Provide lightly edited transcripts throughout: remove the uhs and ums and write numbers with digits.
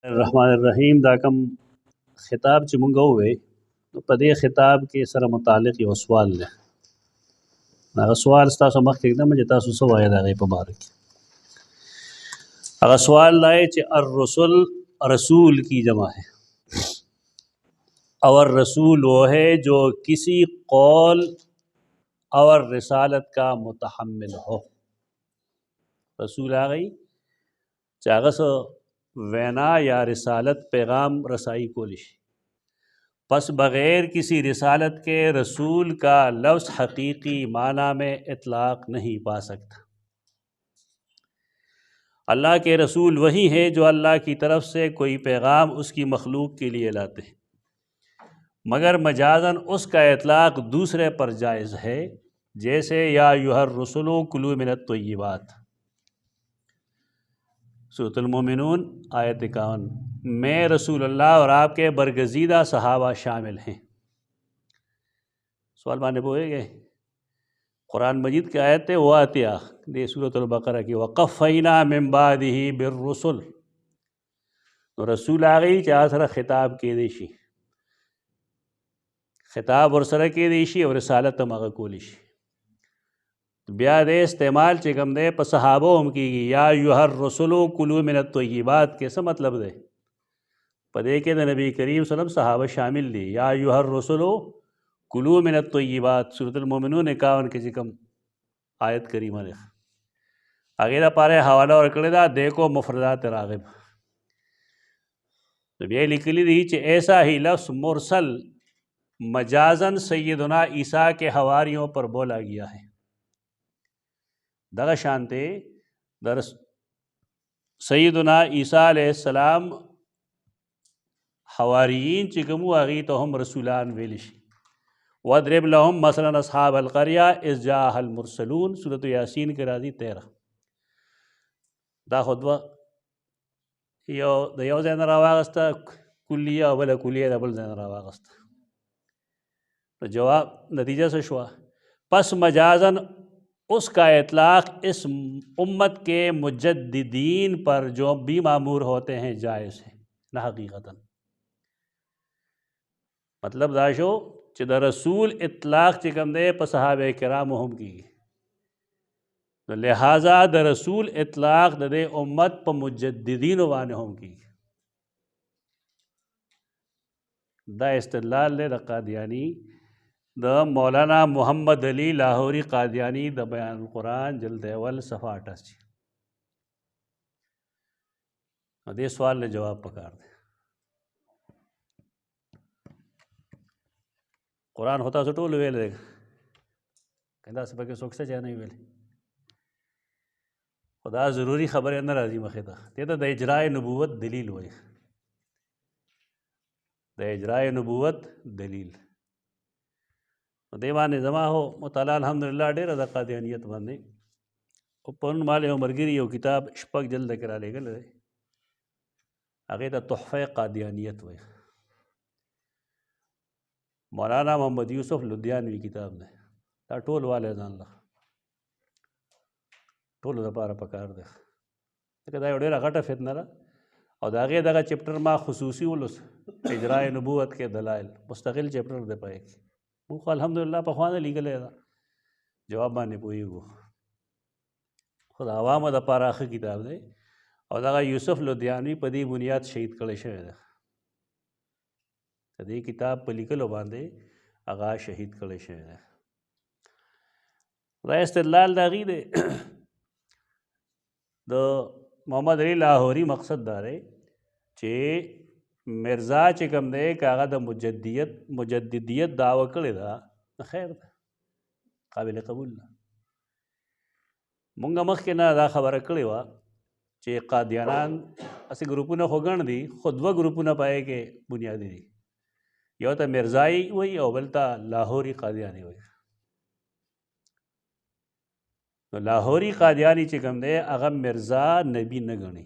रहमानिर्रहीम दा कम खिताब च मुंगो हुए तो पदे खिताब के सर मुतालिक यो सवाल ले ना सवाल तासो मख के एकदम जे तासो सवाल दा गई मुबारक अगर सवाल लाए च अर रसुल रसूल की जमा है और रसूल वो है जो किसी कौल और रिसालत का मुतहम्मिल हो। रसूल आ गई चागस वैना या रिसालत पैगाम रसाई को लिश पस बग़ैर किसी रिसालत के रसूल का लफ्ज़ हकीकी माना में इतलाक़ नहीं पा सकता। अल्लाह के रसूल वही हैं जो अल्लाह की तरफ से कोई पैगाम उसकी मखलूक के लिए लाते हैं, मगर मजाजन उसका इतलाक़ दूसरे पर जायज़ है, जैसे या अय्युहर रसूल कुलू मिनत तय्यिबात सूरतुल मोमिनून आयत 51 में रसूलुल्लाह और आपके बरगज़ीदा सहाबा शामिल हैं। सवाल माने बोए गए कुरान मजीद की आयत है वातिया दे सूरतुल बकरा की वक़फ़ैना मिन बादिही बिर्रुसुल तो रसूल आ गई चाह सर खिताब के देशी खिताब और सर के देशी और रसालत मग कोलिशी ब्या दे इस्तेमाल चिकम दे प सहाबो हम की या अय्युहर रसूल कुलू मिनत तय्यिबात कैसा मतलब दे पदे के नबी करीम सल्लम सहाबा शामिल ली या अय्युहर रसूल कुलू मिनत तय्यिबात सूरतुल मोमिनून 51 के चिकम आयत करीमा ने आगे पारे हवाला और कड़ेदा देखो मुफरदात रागिब तो ये लिखली दी च ऐसा ही लफ्ज़ मुरसल मजाजन सैयदना ईसा के हवारियों पर बोला गया है। दगा शांते दर सैयदना ईसा अलैहिस्सलाम हवारियीन चिकमु आगी तो हम रसूलान वेलिश वद्रिब लहुम मसलन अस्हाब अल क़रिया इज़ जाअल मुरसलून सूरत यासीन के राजी 13 दा खुदवा यो द यो ज़ैन रावागस्ता कुलिया वला कुलिया डबल ज़ैन रावागस्ता तो जवाब नतीजा से शुआ पस मजाजन उसका इतलाक़ इस उम्मत के मुजद्दिदीन पर जो भी मामूर होते हैं जायज़ है ना हकीकतन मतलब दाशो च द रसूल इतलाक़ चिकम दे प सहाबे किराम हम की तो लिहाजा द रसूल इतलाक़ दे उम्मत प मुजद्दिदीन वाने हम की द इस्तदलाल द कादियानी द मौलाना मोहम्मद अली लाहौरी कादियानी द बयानुल कुरान जल्द अव्वल सफ़ा 88 दे सवाल ने जवाब पकार दे कुरान होता सो टोल वेले कहता से पके सोख से चाहे नहीं वेले खुदा ज़रूरी खबर है अंदर राजी मखेता ते द इजराए नबूवत दलील हुई द इजराए नबूवत दलील देवान जमा हो मुताला अल्हम्दुलिल्लाह डेर द कादियानियत बंदे उपन माले उमरगिरी यो किताब शपक जल्द करा ले गल आगे द तोहफ़े कादियानियत हुई मौलाना मोहम्मद यूसुफ लुधियानवी किताब ने ता टोल वाले जान ला टोल द पारा पकार दे कदा डेरा घटा फितना और दागे दगा चैप्टर मा खुसूसी उलस इजराए नबूवत के दलाइल मुस्तकिल चैप्टर दे पाए मुख अल्हम्दुलिल्लाह पखवाने लीगल है जवाब माने पोई गो खुद आवाम द पारा आखिर किताब दे और दगा यूसुफ लुधियानवी पदी बुनियाद शहीद कले शे कदी किताब पर लिखलो बांधे आगा शहीद कले शे इस्तदलाल दागी दे द मोहम्मद अली लाहौरी मकसद दारे चे मिर्ज़ा चिकम दे कागा द मुजद्दिदियत दावा करे दा खैर काबिल कबूल ना मुंगा मख के ना दा खबर करे वा चे कादियानान असे ग्रुपु ना होगण दी खुद व ग्रुपु ना पाए के बुनियादी दी यो तो मिर्ज़ाई वही और बलता लाहौरी कादियानी वही तो लाहौरी कादियानी चिकम दे अगर मिर्ज़ा नबी न गणी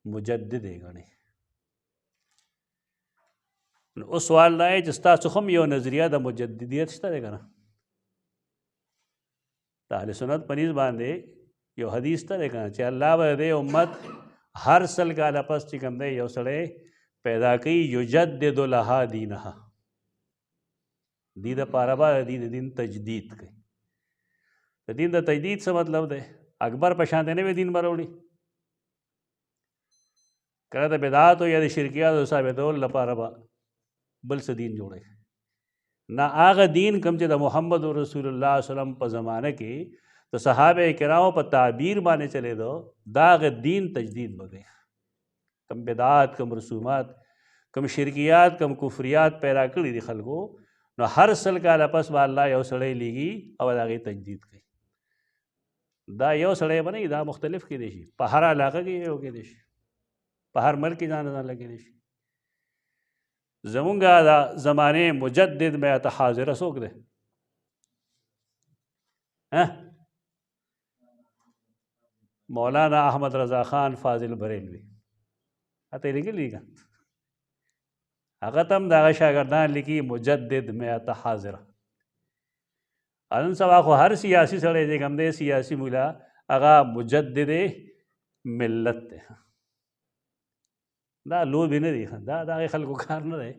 मुजद्दिद गणे उस सवाल लाए जिसता सुखम यो नज़रिया द मुजद्दिदियत शता देगा ना ताहले सुन्नत पनीज बांधे यो हदीस ता देखा चे अल्लाह बदे उम्मत هر سل کاله پس چې کوم دی یو سړی پیدا کوي یجدد لها دینها، دې دپاره به د دین تجدید کوي. د دین د تجدید څه مطلب دی؟ اکبر په شان دی نوی دین به راوړي، کله د بدعاتو یا د شرکیاتو ثابتولو لپاره به بل څه دین جوړوي. نه، هغه دین کوم چې د محمد رسول الله صلی الله علیه وسلم په زمانه کې د صحابه کرامو په تعبیر باندې چلېدو، دا هغه دین تجدید به کوي. کم بدعات، کم رسومات، کم شرکیات، کم کفریات پیدا کړي دي خلکو، نو هر سل کاله پس به الله یو سړی لیږي او د هغې تجدید کوي. دا یو سړی به نه وي، دا مختلف کېدی شي، په هر علاقه کې یو کېدی شي، په هر ملک کې ځان لګېدی شي. زمونږ د زمانې مجدد بیعت حاضره څوک دی؟ مولانا احمد رضا خان فاضل بریلوی. اته لیکلی که هغه ته هم د هغه شاګردان لیکي مجدد بیعت حاضره. نن سبا خو هر سیاسي سړی چې کوم دی، سیاسي مولا، هغه مجدد ملت دی. دا لوبې نه دي، دا د هغې خلکو کار نه دی.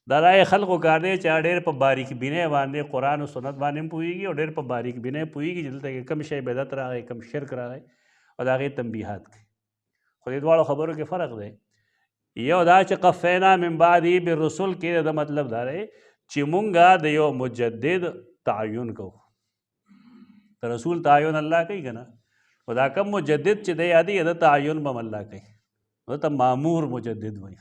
دا د هغې خلکو کار دی چې ډېر په باریک بینۍ باندې قرآن او سنت باندې هم پوهېږي او ډېر په باریک بینۍ پوهېږي چې دلته کې کم شی بدعت راغی، کم شرک راغی، او د هغې تنبیهات کوي. خو دې دواړو خبرو کې فرق دی. یو دا چې قفینا من بعده بالرسل کې د مطلب دا دی چې مونږ د یو مجدد تعین کوو. د رسول تعین الله کوي که نه، او دا کم مجدد چې دی یادي د تعین به هم الله کوي، نو ته مامور مجدد وایي.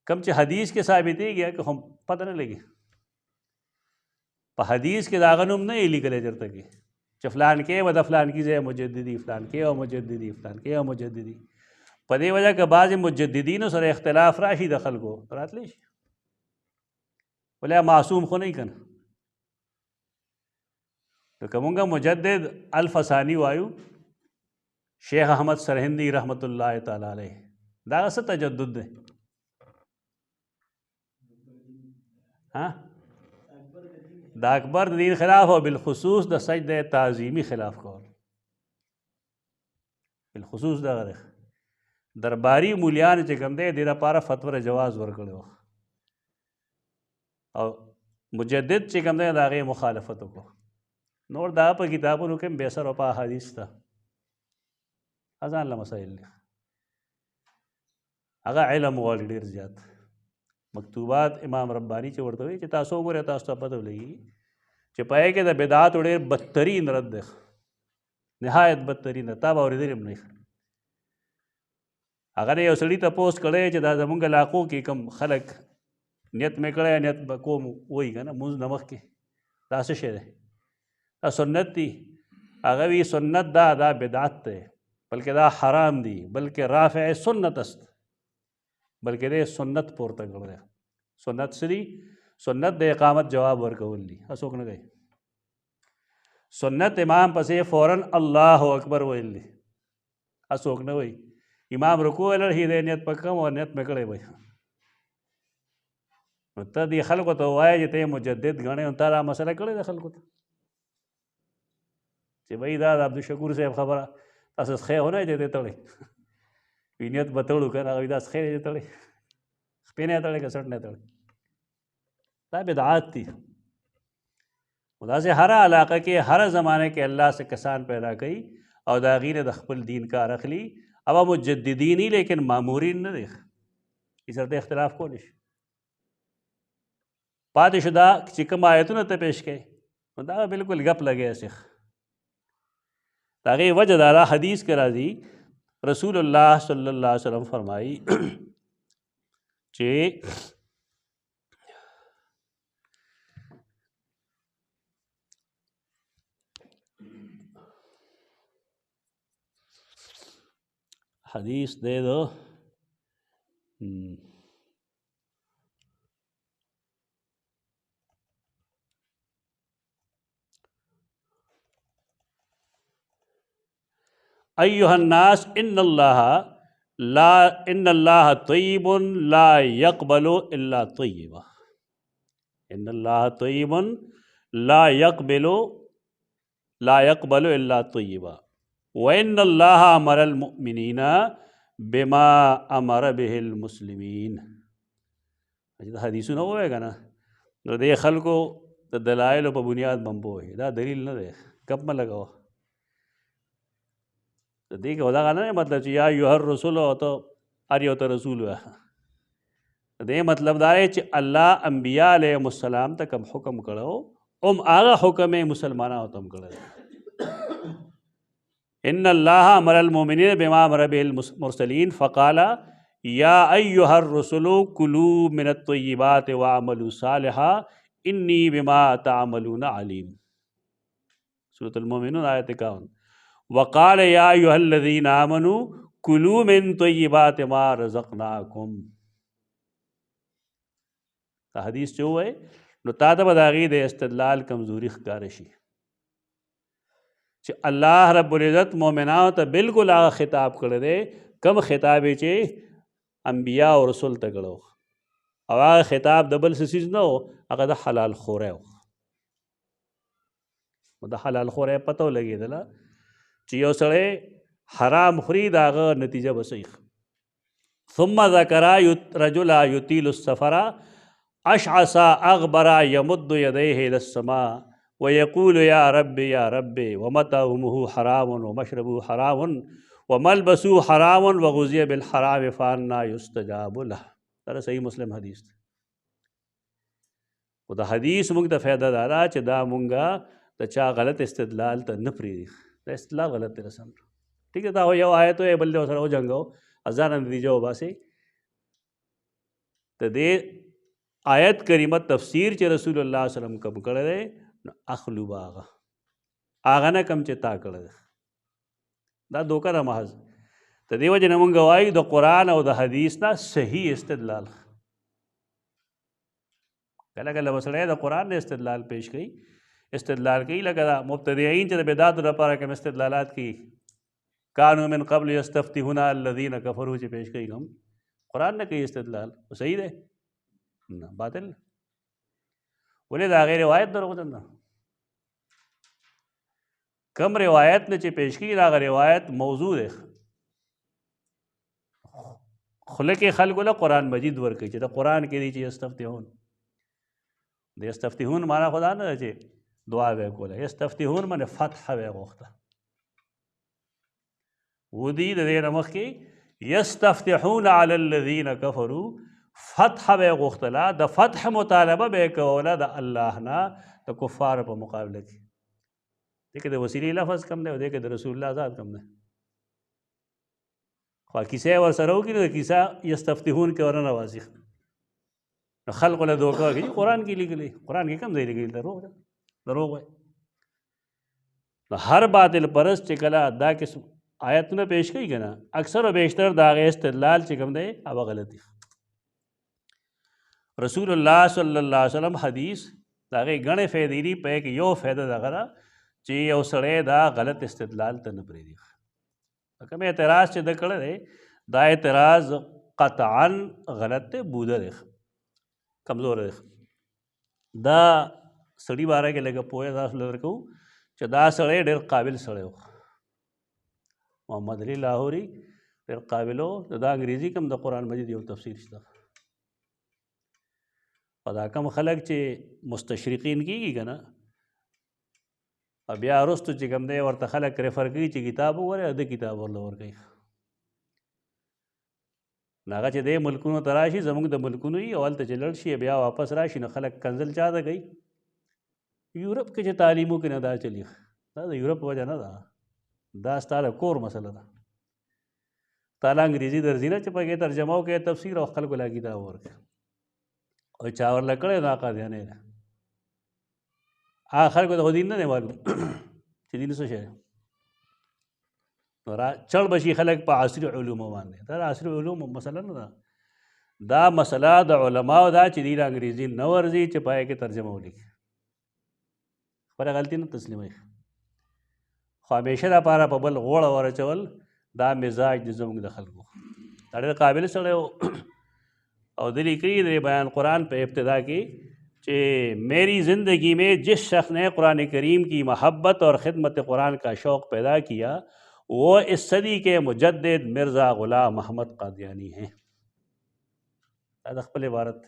کم چې حدیث کې ثابتېږي که خو پته نه لګي، په حدیث کې د هغه نوم نه یې لیکلی چېرته کې چې فلان کې به د فلان کې ځای مجددي، فلان کې او مجددي، فلان کې او مجددي. په دې وجه که بعضې مجددینو سره اختلاف راشي د خلکو، راتلی شي، ولې معصوم خو نه یي که نه. نو که مونږ مجدد الفسانی وایو، شیخ احمد سرهندی رحمت الله تعالی علیه، دا څه تجدد دی؟ د اکبر د دین خلاف او بالخصوص د سجده تعظیمي خلاف کول. بالخصوص دغه دی درباري مولیان چې کوم دی دې لپاره فتوه جواز ورکړی و، او مجدد چې کوم دی د هغې مخالفت وکړو. نور دا په کتابونو کې هم بېسر او په احادیث ته ځان له مسایل دي، هغه علم غواړي ډېر زیات. مکتوبات امام رباني چې ورته وایي چې تاسو وګورئ، تاسو ته پته ولګي چې په هغې کې د بدعاتو ډېر بدترین رد دی، نهایت بدترین دی، تا به اورېدلی هم نه وي. هغه نه یو سړي تپوس کړی چې دا زمونږ علاقو کې کوم خلک نیت مې کړی، نیت به کوم وایي که نه مونځ نه مخکې، دا څه شی دی؟ دا سنت دی. هغه وی سنت دا بدعت دی، بلکې دا حرام دی، بلکې رافع سنت است، بلکې دی سنت پورته کړی. سنت څه دي؟ سنت د اقامت جواب ورکول دي، څوک نه کوي. سنت امام پسې فوراً الله اکبر ویل دي، څوک نه وایي. امام رکوع ویل دی نیت په کم او نیت مې کړی وایي. نو ته دې خلکو ته ووایه چې ته یې مجدد ګڼې، نو تا دا مسله کړې ده خلکو ته چې بھئی دا د عبدالشکور صاحب خبره تاسو څخه ونه چې دی تړئ، وي نیت به تړو که نه، هغه وایي دا څخه دی تړئ، خپې نه تړئ که سټ نه تړئ. دا بدعات دي. خو داسې هره علاقه کې هره زمانه کې الله سے کسان پیدا کوي او د هغې نه د خپل دین کار اخلي. اب مجددین ہی لیکن مامورین نه دی، یې سره د اختلاف کولی شي. پاتې شو دا چې کوم آیتونه ته پیش کوي، نو دا بالکل ګپ لګی سیخ. د هغې وجه دا ده، حدیث کې راځي رسول الله صلی الله علیه وسلم فرمایي چې حدیث دے دو ایہا الناس ان اللہ طیب لا یقبل الا طیبا. ان اللہ طیب لا یقبل الا طیبا. وَإِنَّ اللَّهَ أَمَرَ الْمُؤْمِنِينَ بِمَا أَمَرَ بِهِ الْمُسْلِمِينَ. دا حدیثونه ووایه که نه نو دې خلکو د دلایلو په بنیاد بم پوهې دا دلیل نه دی کپ مه لګوه د دې کې دغه نه مطلب چې یا ایها الرسول او ته هر یو ته رسول وایه دې مطلب دا دی چې الله انبیا علیهم السلام ته کوم حکم کړو هغه حکم یې مسلمانانو ته هم کړی ان الله امر المؤمنین بما امر به المرسلین فقال یا ایها الرسل کلوا من الطیبات واعملوا صالحا انی بما تعملون علیم. سورۃ المؤمنون آیت 51. وقال یا ایها الذین آمنوا کلوا من طیبات ما رزقناکم. دا حدیث چې ووایې نو تا ته به د هغې د استدلال کمزوري ښکاره شي چې الله رب العزت مؤمنانو ته بالکل هغه خطاب کړی دی کوم خطاب یې چې انبیا او رسول ته کړی او هغه خطاب د بل څه څیز نه و هغه د حلال خوری و د حلال خوری پته ولګېدله چې یو سړی حرام خوري د هغه نتیجه به صحیح. ثم ذکر رجلا یطیل السفر اشعث اغبر یمد یدیه الی السماء ویقول یا رب ومطعمه حرام ومشربه حرام وملبسه حرام وغذی بالحرام فانا یستجاب له. دا صحیح مسلم حدیث دی. خو د حدیث موږ ته فایده دا ده چې دا مونږه د چا غلط استدلال ته نه پرېږدي. دا استدلال غلط دی رسم ټیک ده. دا یو آیت وی بل دی ورسره وجنګو ځان نتیجه وباسئ. د دې آیت کریمه تفسیر چې رسول الله صلی الله علیه وسلم کوم کړی دی نو اخلو به هغه نه کم چې تا کړی دی دا دوکه ده محض. د دې وجې نه مونږ وایو د قرآن او د حدیث نه صحیح استدلال. کله کله به سړی د قرآن نه استدلال پیش کوي استدلال کوي لکه دا مبتدعین چې د بدعاتو لپاره کوم استدلالات کوي کانوا من قبل یستفتحون الذین کفروا چې پیش کوي کوم قرآن نه کوي استدلال صحیح دی نه باطل. ولې د هغې روایت دروغجن ده کم روایت نه چې پیش کړي هغه روایت موضوع دی. خوله کې خلکو له قرآن مجید ورکوي چې د قرآن کې دی چې یستفتحون د یستفتحون معنا خو دا نه ده چې دعا به یې کوله. یستفتحون معنې فتح به یې غوښته ودي د دې نه مخکې یستفتحون علی الذین کفروا فتح به یې غوښتله د فتح مطالبه به یې کوله د الله نه د کفارو په مقابله کې. دې کې د وسیلې لفظ کم دی او دې کې د رسول الله ذات کم دی. خو کیسه یې ورسره وکړي نو د کیسه یستفتحون کې ورنه واضح نو خلقو له دوکه ورکوي قرآن کې لیکلي قرآن کې کم ځای لیکلي دروغ وایي. نو هر باطل پرست چې کله دا قسم آیتونه پیش کوي که نه اکثر و بیشتر د هغې استدلال چې کوم دی هغه غلط دی. رسول الله صلی الله علیه وسلم حدیث د هغې ګڼې فایدې دي په کې یو فایده دغه ده چې یو سړی دا غلط استدلال ته نه پرېږدي. کوم اعتراض چې ده کړی دی دا اعتراض قطعا غلط دی بوده دی کمزور دی. دا سړي باره کې لږه پوهه تاسو له درکوو چې دا سړی ډېر قابل سړی و محمد علي لاهوري ډېر قابل و. دا انګریزي کوم د قرآن مجید یو تفسیر شته او دا کوم خلک چې مستشرقین کېږي که نه بیا وروستو چې کوم دی ورته خلک ریفر کوي چې کتاب وګورئ د کتاب ورله ورکوي نو هغه چې دی ملکونو ته راشي زموږ د ملکونو وي او هلته چې لړ شي بیا واپس راشي نو خلک کنزل چا ته کوي یورپ کې چې تعلیمو کې نه دا چلی دا د یورپ وجه نه ده دا ستا د کور مسله ده. تاله انګریزي درځي نه چې پکې ترجمه وکړې تفسیر او خلکو لا کتاب ورکړي او چا ورله کړی دا قادیانې ده هغه خلکو ته خو دین نه دی معلوم چې دین څه شی نو چړ بشي خلک په عصري علومو باندې دا عصري علوم مسله نه ده دا مسله د علماو دا چې دین انګریزي نه ورځي چې پای کې ترجمه ولیکي خپله غلطي نه تسلیموي خو همیشه دپاره په بل غوړه ورچول دا مزاج د زموږ د خلکو دا ډېر قابل سړی و او ده لیکلي د بیان قرآن په ابتدا کې کہ میری زندگی میں جس شخص نے قرآن کریم کی محبت اور خدمت قرآن کا شوق پیدا کیا वो इस सदी के मुजद्दिद मिर्ज़ा ग़ुलाम अहमद क़ादियानी हैं। खपल इबारत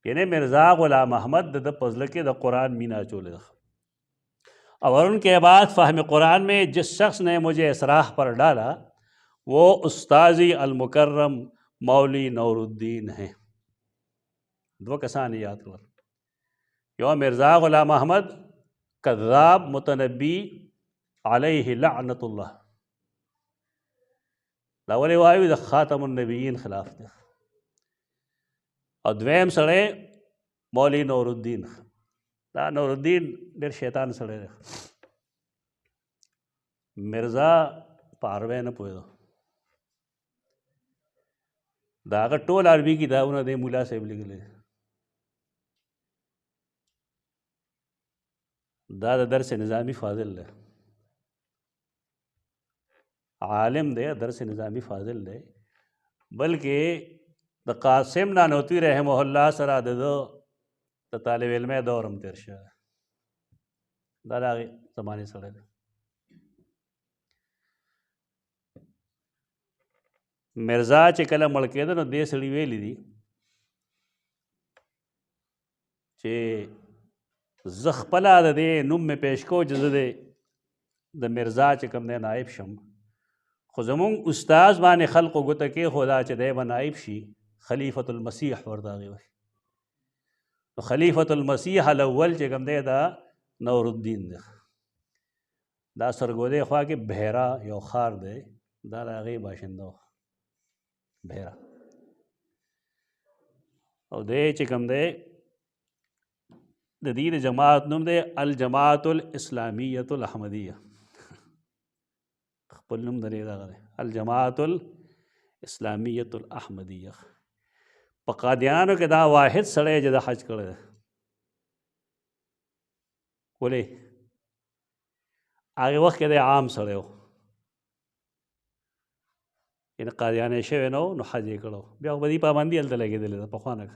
यानी मिर्ज़ा ग़ुलाम अहमद द पज़ल के द कुरान मीना चोले। और उनके बाद फ़हम कुरान में जिस शख्स ने मुझे इस राह पर डाला वो उस्ताज़ी अल-मुकर्रम मौली नूरुद्दीन हैं। दो कसान याद कर यो मिर्ज़ा ग़ुलाम अहमद कज़्ज़ाब मुतनब्बी अलैहि लअनतुल्लाह लावले वायु द ख़ातमुन नबिय्यीन खिलाफ थे। और द्वेम सड़े मौली नूरुद्दीन दा नूरुद्दीन डेर शैतान सड़े मिर्ज़ा पारवे न पोयो दागा टोल अरबी किताबों दे मुला से लिखले दादा दरस निज़ामी फाजिल है आलिम दे दरस निज़ामी फाजिल दे बल्कि द कासिम नानोतवी रहमहुल्लाह सरा दो द तालिब इल्म दौरम तिरशा दादा ज़माने सड़े मिर्ज़ा चे कला मड़के न दे सड़ी वेली दी चे ज़खपला दे नुम में पेशको जदे द मिर्ज़ा चे कम दे नाइब शम खुजमुंग उस्ताज बाने खल्क गुत के खुदा चे दे नाइब शी खलीफतुल मसीह वर्दागे वही तो खलीफतुल मसीह अल-अव्वल चे कम दे दा नूरुद्दीन दे दा सरगोदे ख्वा के बहरा यो खार दे दा रागे बाशिंदा बहरा और दे चे कम दे दीद जमात नुम दे अल जमातुल इस्लामियतुल अहमदिया पुलनुम दरे अल जमातुल इस्लामियतुल अहमदिया पकादियानो के दा वाहिद सड़े जदा हज करे बोले आगे वक्त के दे आम सड़े हो इन कादियाने शे नो नो हज करो ब्या बदी पाबंदी अलते लगे दिले पखवाना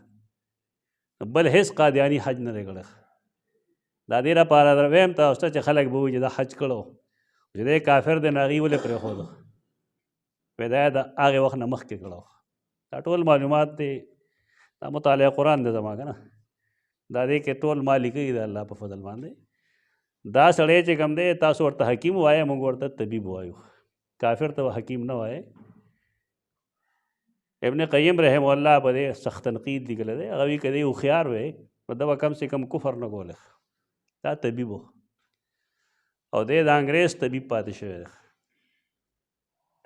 बल हेस कादियानी हज न रे कड़े दादेरा पारा दरवेम ता उस्ता च खलक बू जदा हज करो जदे काफिर दे नागी बोले पर खो दो पैदा दा आगे वक्त न मख के करो दा टोल मालूमात दे दा मुतालिया कुरान दे जमा का ना दादे के टोल मालिक दा अल्लाह पर फजल मान दे दा सड़े चे कम दे तासु वर्ता हकीम वाए मंगो वर्ता तबीब वायो काफिर तो हकीम न वाए इब्न क़य्यिम रहमहुल्लाह पर सख्त तनकीद निकले दे अभी कदे उखियार वे मतलब कम से कम कुफर न गोले दा तबीब हो और दे दा अंग्रेज़ तबीब पाते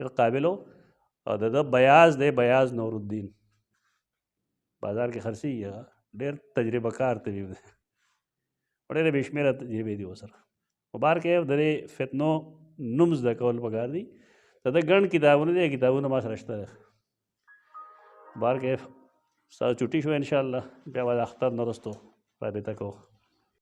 फिर काबिल हो और द बयाज दे बयाज नूरुद्दीन बाजार के खर्ची डेर तजर्बाकार तबीब दे और डेर बेशमेरा तजर्बे दी हो सर मुबार के दरे फितनो नुम्स द कौल पगार दी तद गण किताबों दे किताबों मास रश्ता है बार के सा छुट्टी शो इंशाअल्लाह क्या बाद अख्तर नरस्तो राबिता को